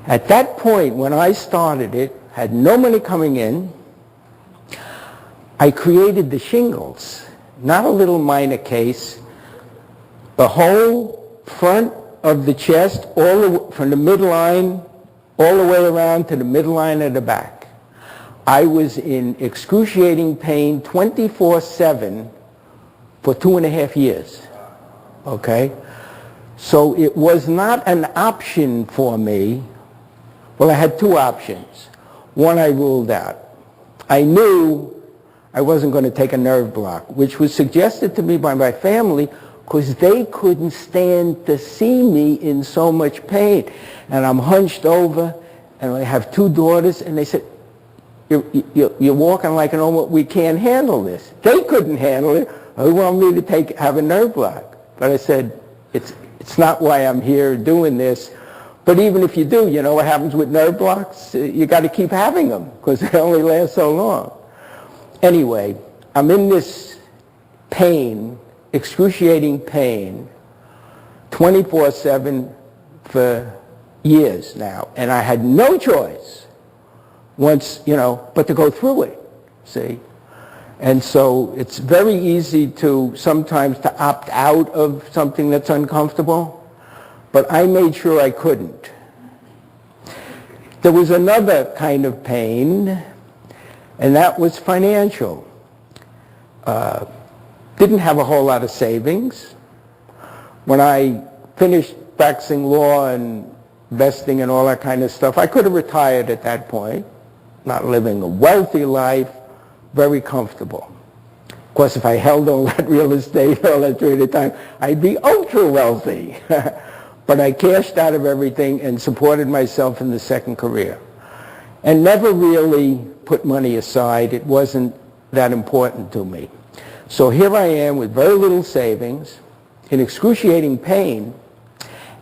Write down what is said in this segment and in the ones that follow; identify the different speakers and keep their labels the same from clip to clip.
Speaker 1: At that point, when I started it, had no money coming in, I created the shingles, not a little minor case, the whole front of the chest, from the midline, all the way around to the midline of the back. I was in excruciating pain 24/7 for 2.5 years, okay? So it was not an option for me. Well, I had two options. One I ruled out. I knew I wasn't going to take a nerve block, which was suggested to me by my family because they couldn't stand to see me in so much pain. And I'm hunched over, and I have two daughters, and they said, you're walking like an old, we can't handle this. They couldn't handle it. They want me to have a nerve block. But I said, it's not why I'm here doing this. But even if you do, you know what happens with nerve blocks? You got to keep having them because they only last so long. Anyway, I'm in this pain, excruciating pain, 24/7 for years now. And I had no choice once, but to go through it, see? And so it's very easy sometimes to opt out of something that's uncomfortable, but I made sure I couldn't. There was another kind of pain, and that was financial. Didn't have a whole lot of savings. When I finished practicing law and investing and all that kind of stuff, I could have retired at that point, not living a wealthy life, very comfortable. Of course, if I held all that real estate all that period of time, I'd be ultra wealthy. But I cashed out of everything and supported myself in the second career. And never really put money aside. It wasn't that important to me. So here I am with very little savings, in excruciating pain,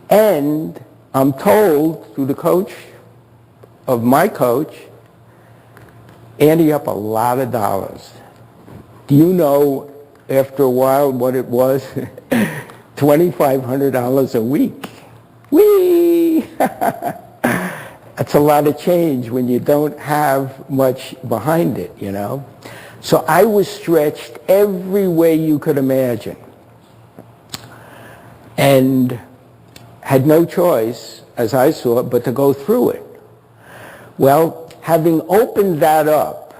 Speaker 1: and I'm told through the coach of my coach, ante up a lot of dollars. Do you know, after a while, what it was? $2,500 a week. Whee! That's a lot of change when you don't have much behind it, So I was stretched every way you could imagine and had no choice, as I saw it, but to go through it. Well, having opened that up,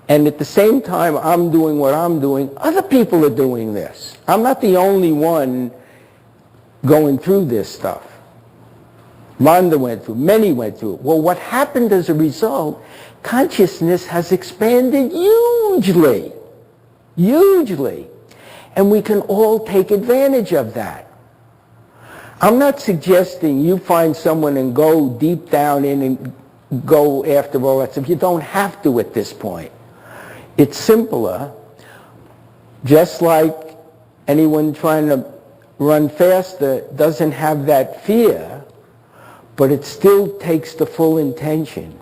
Speaker 1: and at the same time I'm doing what I'm doing, other people are doing this. I'm not the only one going through this stuff. Rhonda went through, many went through it. Well, what happened as a result, consciousness has expanded hugely, hugely. And we can all take advantage of that. I'm not suggesting you find someone and go deep down in and go after all that stuff. You don't have to at this point. It's simpler, just like anyone trying to run faster doesn't have that fear, but it still takes the full intention.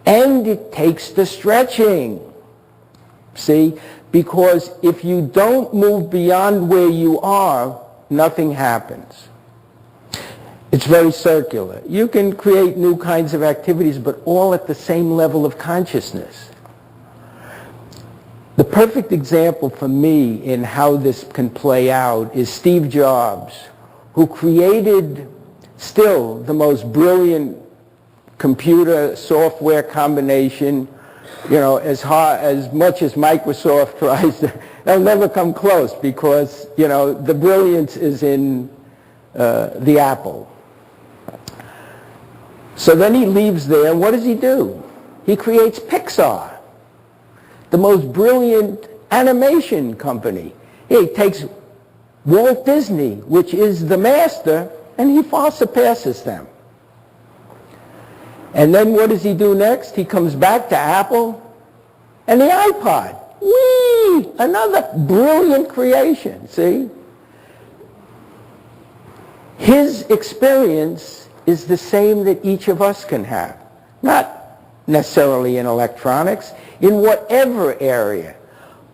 Speaker 1: And it takes the stretching. See? Because if you don't move beyond where you are, nothing happens. It's very circular. You can create new kinds of activities, but all at the same level of consciousness. The perfect example for me in how this can play out is Steve Jobs, who created still the most brilliant computer software combination, as much as Microsoft tries to, they'll never come close because, the brilliance is in the Apple. So then he leaves there, and what does he do? He creates Pixar, the most brilliant animation company. He takes Walt Disney, which is the master, and he far surpasses them. And then what does he do next? He comes back to Apple and the iPod. Whee! Another brilliant creation, see? His experience is the same that each of us can have. Not necessarily in electronics, in whatever area.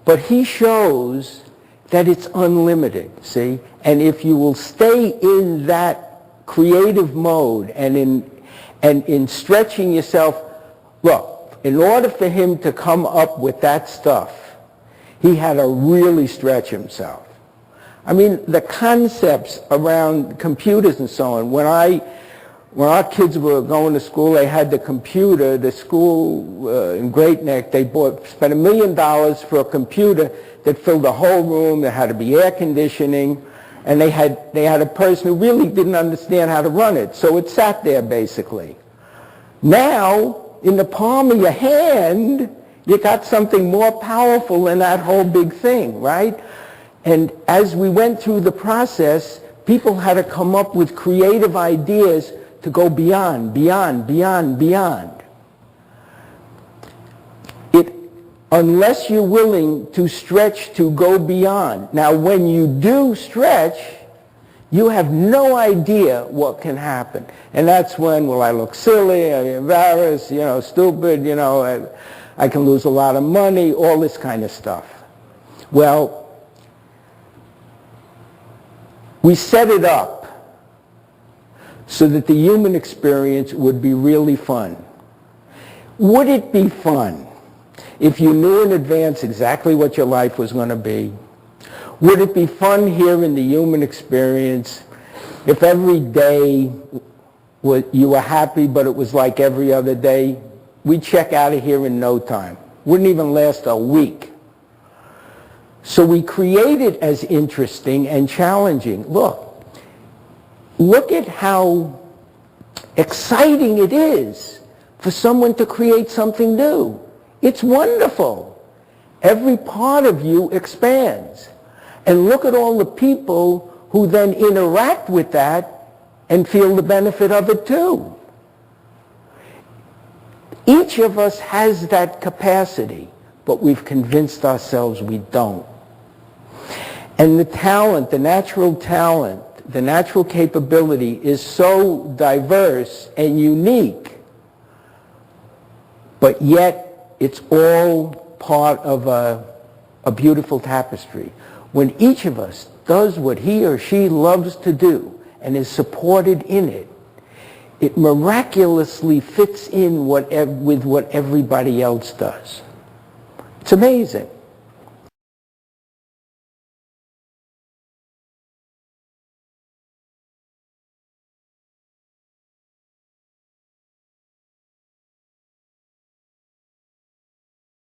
Speaker 1: But he shows that it's unlimited, see? And if you will stay in that creative mode and in stretching yourself. Look, in order for him to come up with that stuff, he had to really stretch himself. I mean, the concepts around computers and so on, when our kids were going to school, they had the computer. The school in Great Neck, they spent $1 million for a computer that filled the whole room. There had to be air conditioning, and they had a person who really didn't understand how to run it. So it sat there basically. Now, in the palm of your hand, you got something more powerful than that whole big thing, right? And as we went through the process, people had to come up with creative ideas to go beyond. Unless you're willing to stretch to go beyond. Now, when you do stretch, you have no idea what can happen. And that's when, will I look silly, I'm embarrassed, stupid, I can lose a lot of money, all this kind of stuff. Well, we set it up so that the human experience would be really fun. Would it be fun if you knew in advance exactly what your life was going to be? Would it be fun here in the human experience if every day you were happy, but it was like every other day? We'd check out of here in no time. Wouldn't even last a week. So we create it as interesting and challenging. Look at how exciting it is for someone to create something new. It's wonderful. Every part of you expands. And look at all the people who then interact with that and feel the benefit of it too. Each of us has that capacity, but we've convinced ourselves we don't. And the talent, the natural capability is so diverse and unique, but yet it's all part of a beautiful tapestry. When each of us does what he or she loves to do and is supported in it, it miraculously fits in with what everybody else does. It's amazing.